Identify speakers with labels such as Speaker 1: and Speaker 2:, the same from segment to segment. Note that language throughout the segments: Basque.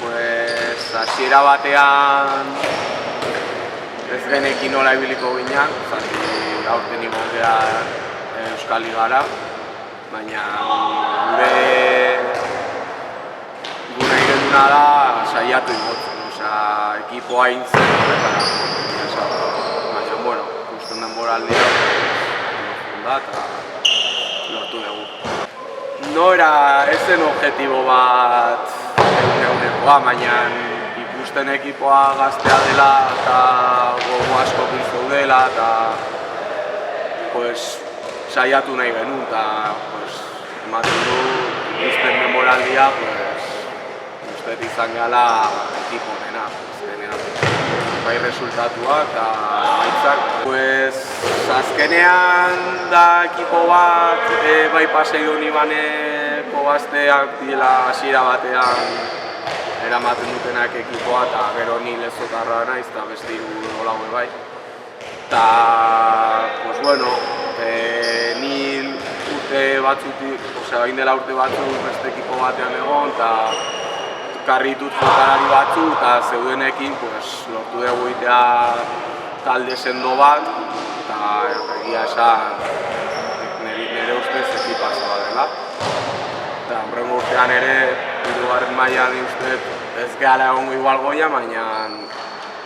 Speaker 1: Pues, hasiera batean ez genekin nola ibiliko ginean, zati aurten egon gara Euskal Ligara, baina gure ireduna da saiatu igotzen, ekipoa intzen horretara. Baina, bueno, ikusten denboraldia da eta lortu dugu. No era esen objetibo bat eunekoa, baina ikusten ekipoa gaztea dela eta gogo asko zeudela eta saiatu nahi genuen eta ematen du ikusten denboraldia uste izan gala ekipo nena. Bai resultatuak eta emaitzak. Azkenean da ekipo bat, bai Pasai Donibaneko gazteak direla hasiera batean eramaten dutenak ekipoa eta gero ni lezotarra naiz eta beste hiru nolaue bai. Eta, ni urte batzutik, bain dela urte batzuk beste ekipo batean egon eta karritut jokalari batzu eta zeudenekin lortu dugu egitea talde sendo bat eta egia esan nire ustez ekipazoa dela. Eta horrengo urtean ere, hirugarren mailan uste ez gehala egongo igual goia, baina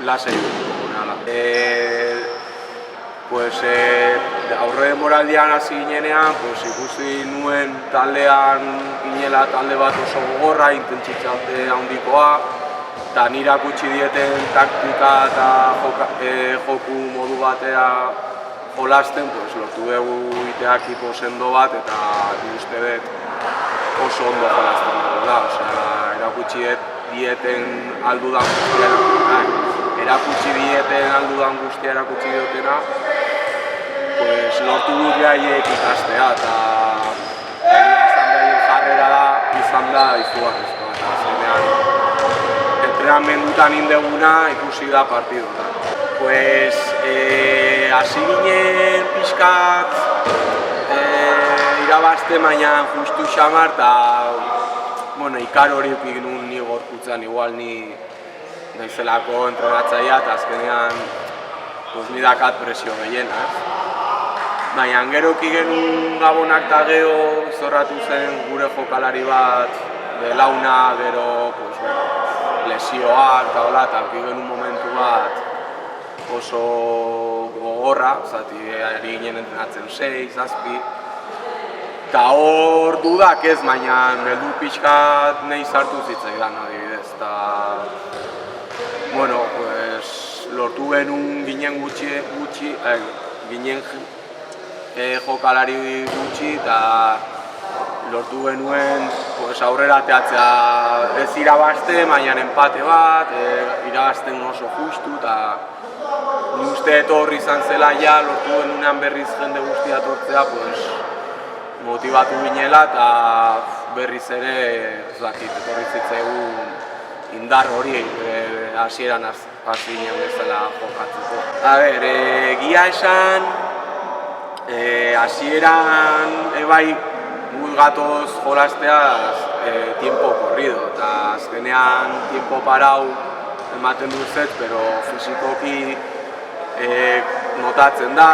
Speaker 1: lasai dugu nala. Aurre demoraldian hasi ginenean, ikusi nuen taldean ginela talde bat oso gogorra, intentsitate handikoa, eta nire akutsi dieten taktika eta joku modu batera jolasten, lortu dugu egitea ekipo sendo bat eta uste dut oso ondo jolasten dugu da. Erakutsi dieten aldudan guztia erakutsi diotena, lortu dut jaiek ikastea eta izan behar jarrera da, izan da izugarrizkoa eta zenean entrenamendutan indeguna ikusi da partidura. Hasi ginen pixkat irabazte, baina justu xamar eta ikar hori epik nun ni gorputzan, igual ni naizelako entrenatzaia eta azkenean ni dakat presio gehiena. Baina gero genuen gabonak eta geho zorratu zen gure jokalari bat belauna, gero lesioak eta hola, eta genuen momentu bat oso gogorra, ari ginen entrenatzen 6, 7, eta hor dudak ez, baina beldur pixkat nahi sartu zitzaidan adibidez. Lortu genuen ginen ginen jokalari gutxi eta lortu genuen aurrera teatzea ez irabazte, baina empate bat, irabazten oso justu eta ni uste horri izan zela lortu genunean berriz jende guztia etortzea motibatu ginela eta berriz ere etorri zitzaigun indar hori hasieran hasi ginen bezala jokatzeko. Egia esan, hasieran ebai gu gatoz jolasteaz tiempo corrido eta azkenean tiempo parau ematen duzet, pero fizikoki notatzen da,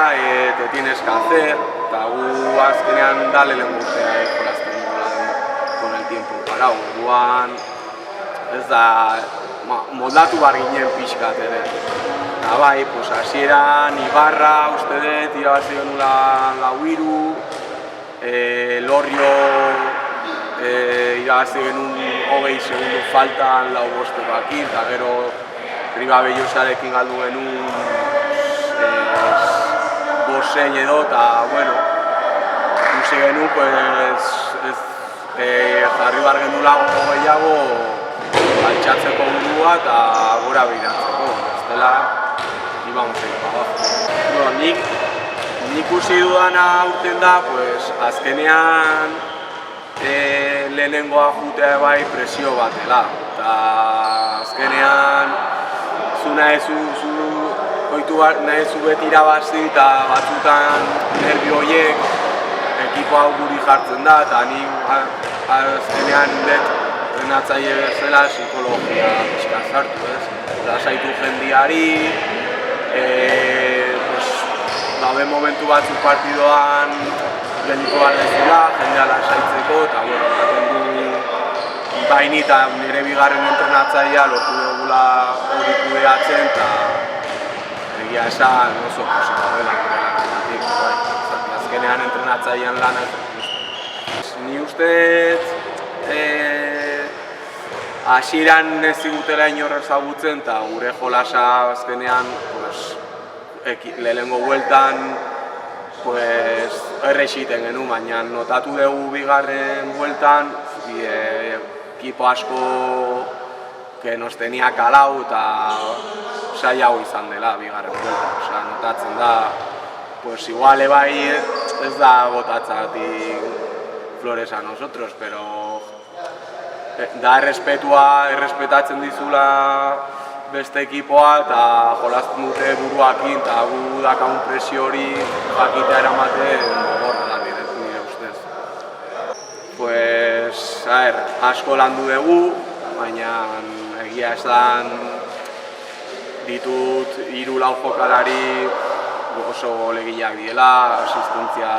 Speaker 1: te tienes que hacer, eta gu azkenean da lehen guztia jolasten dugula con el tiempo parau. Guan ez da moldatu bar ginen pixkat ere. Eta bai, hasieran Ibarra uste dut, irabazi genula Lauiru, Lorrio irabazi genuen 20 segundu faltan lau bostekoakin, eta gero Ribabellosarekin galdu genuen 5-6 edo, eta ikusi genuen jarri bar genula gogo gehiago altxatzeko burua eta gora behiratzeko, ez dela ibamos egin abajo. Nik ikusi dudana urten da, azkenean lehenengoa jutea bai presio bat dela, eta azkenean zu nahezu beti irabazi eta batzutan nervio horiek ekipo hau guri jartzen da, eta nik azkenean entrenatzaile bezala psikologia pixka sartu, ez? Lasaitu jendiari, daude momentu batzuk partidoan gelditu behar dezula, jendea lasaitzeko, eta ematen du baini eta nire bigarren entrenatzailea lortu dugula hori kudeatzen, eta egia esan oso posita dela horrelakotik, azkenean entrenatzailean lana. Ni ustez hasieran ez zigutela inor ezagutzen, eta gure jolasa azkenean lehenengo bueltan errexiten genuen, baina notatu dugu bigarren bueltan ekipo asko que nos tenía kalau eta saiago izan dela bigarren bueltan. Notatzen da, igual bai ez da botatzatik flores a nosotros, pero da errespetatzen dizula beste ekipoa eta jolazten dute buruakin eta gu dakagun presio hori jakitea eramaten gogorra da nire ustez. Asko landu dugu, baina egia esan ditut 3-4 jokalari oso golegileak direla, asistentzia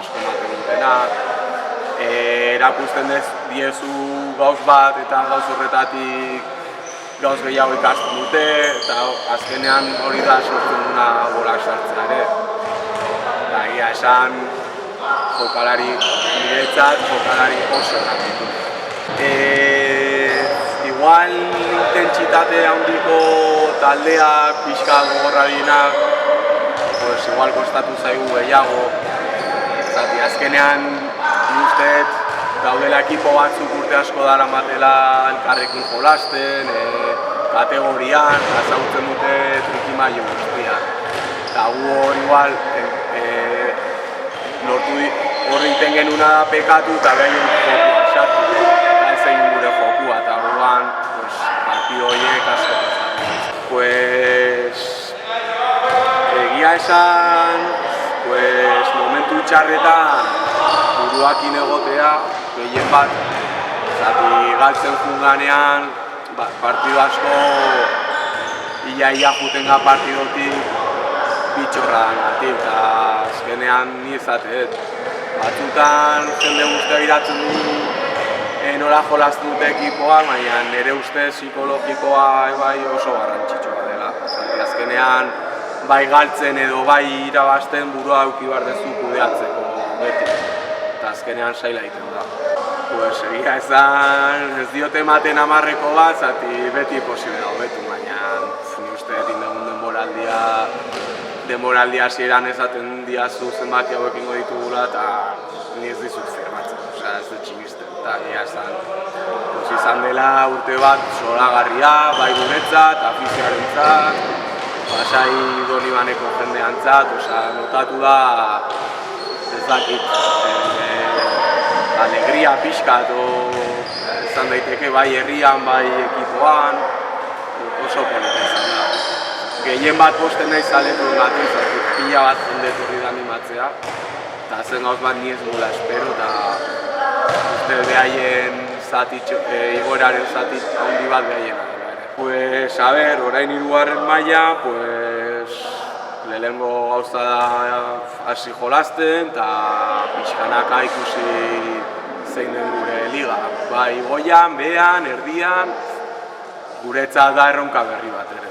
Speaker 1: asko ematen dutenak. Erakusten diezu gauz bat eta gauz horretatik gauz gehiago ikasten dute, eta azkenean hori da sortzen duna golak sartzea ere. Eta egia esan jokalari niretzat, jokalari oso errakitu. Igual intentsitate handiko taldeak, pixka gogorra dienak, igual kostatu zaigu gehiago. Azkenean ustez daudela ekipo batzuk urte asko daramatela elkarrekin jolasten, kategorian, ezagutzen dute trikimailo guztiak. Eta gu hori igual lortu horri iten genuna da pekatu eta behaien jokua sartu. Eta ez egin gure jokua, eta orduan partido horiek asko guztatu. Egia esan, momentu txarretan buruakin egotea, gehien bat, galtzen junganean, partido asko ia jutenga partidotik bitxorra dangatik, eta azkenean ni ezatet. Batzutan jende guztia iratzen du nola jolaztu dute ekipoa, baina nire ustez psikologikoa oso garrantzitsua dela. Azkenean bai galtzen edo bai irabazten burua eduki behar dezu kudeatzeko beti. Eta azkenean saila egiten da. Egia esan ez diote ematen 10-ko bat, beti posible dago betu, baina ni uste egin dugun denboraldia hasieran esaten diazu zenbaki hauek ingo ditugula, eta ni ez dizut firmatzen, ez dut tximisten. Eta egia esan izan dela urte bat zoragarria, bai guretzat, afizioarentzat, Pasai Donibaneko jendeantzat, notatu da, ez dakit, alegria pixkat, izan daiteke bai herrian, bai ekipoan, oso polita izan da. Gehien bat posten nahi zaletu gatu, pila bat jendeturri da animatzea, eta zen gauz bat ni ez gula espero, eta uste behaien igoeraren zati handi bat behaien. Orain 3. maila, lehenengo gauza da hasi jolasten, eta pixkanaka ikusi zein den gure liga. Bai goian, behean, erdian, guretzat da erronka berri bat ere.